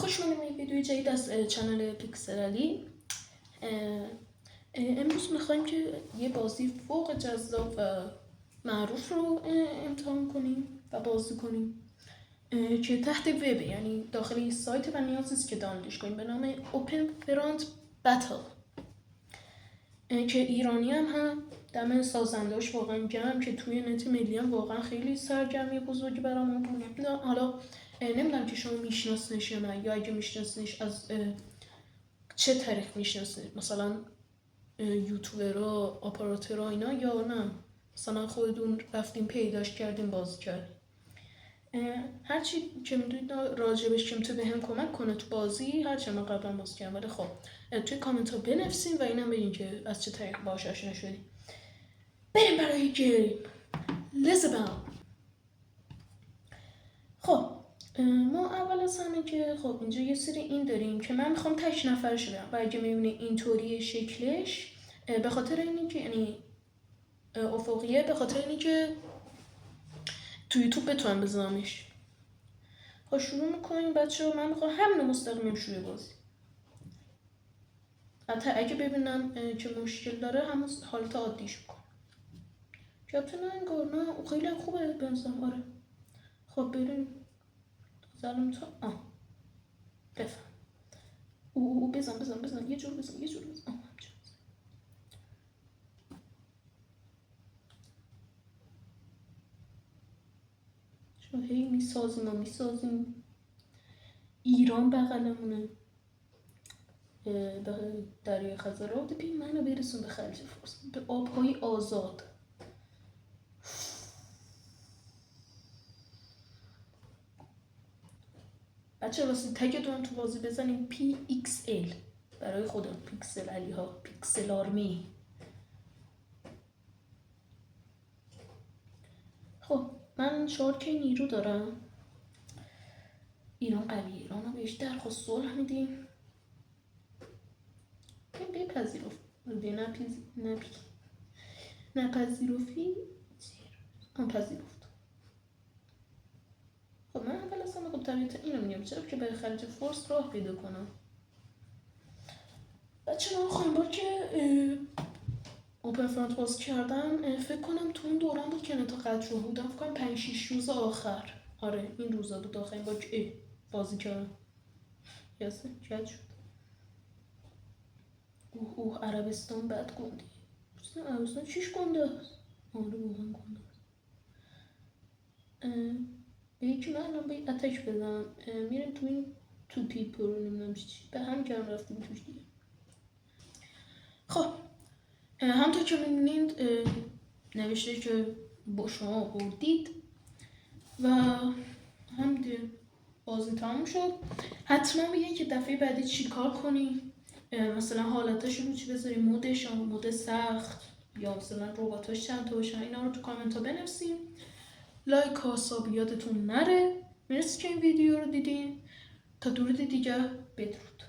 خوش اومدیم به ویدیو جدید از چنل پیکسل علی. امروز میخوایم که یه بازی فوق جذاب و معروف رو امتحان کنیم و بازی کنیم که تحت وب، یعنی داخل یه سایت و نیاز نیست که دانلودش کنیم، به نام اوپن فرانت بتل که ایرانی هم دم سازنده‌اش واقعا گرم که توی نت ملی هم واقعا خیلی سرگرمی بزرگی برامون بود. حالا نمیدونم که شما میشناسنش یا نه، یا اگه میشناسنش از چه طریق میشناسنش، مثلا یوتیوبرها، آپاراتورها اینا، یا نه مثلا خودتون رفتین پیداش کردین بازی کردین. هرچی که میدونید راجبش که میتونه بهم کمک کنه تو بازی، هرچی من قبلا بازی کردم، ولی خب توی کامنت ها بنویسین و اینم بگین که از چه طریق باهاش آشنا شدین. بریم برای گیم. لیزابل. خب ما اول از همه که خب اینجا یه سری این داریم که من میخوام تک نفرش برم و اگه میبینی اینطوری شکلش به خاطر اینی که یعنی افقیه، به خاطر اینی که تو یوتیوب بتونم بزنمش. خب شروع میکنیم بچه ها. من میخوام همین مستقیم شروع بازی. حتی اگه ببینم که مشکل داره همون حالت عادیش میکنم. کپتن انگار نه خیلی خوبه بنظرم. آره خب بریم زلم تا بفهم. او بزن یه جور بزن چون هی میسازیم ایران بغلمونه، به دریای خزر رو ببین منو برسون به خلیج فارس، به آبهای آزاد. بچه واسه تگتون تو بازی بزنیم PXL برای خودم، پیکسل علی ها، پیکسل آرمی. خب من 4K نیرو دارم. ایران قویه، ایران رو بهش درخواست صلح میدیم. نپذیرفتی پذیرفت. خب من اول اصلا خب طبیعتا اینو میگم چرا که برای خلیج فارس راه پیدا کنم. بچه من خواهیم بار که اوپن فرانت باز کردم، فکر کنم تو اون دوران بود که نتا قطع رو بودم، فکر کنم 5-6 روز آخر. آره این روزا بود آخرین بار که بازی کردم. یاسه چت شد. عربستان بد گنده. عربستان چیش گنده هست؟ آره واقعا گنده هست. به یکی من الان به اتک بزنم، میریم تو این تو پیپ رو نمیدونم چی به هم کردم رفتیم توش دیگه. خب همطور که میبینید نوشته که با شما بردید و هم بازی تموم شد. حتما بگید که دفعه بعدی چی کار کنی، مثلا حالتش رو چی بذاری، مودش، مود سخت یا مثلا رباتاش چند تا باشن، اینا رو تو کامنت ها بنویسین. لایک ها ساب یادتون نره. مرسی که این ویدیو رو دیدین. تا درود دیگه بدرود.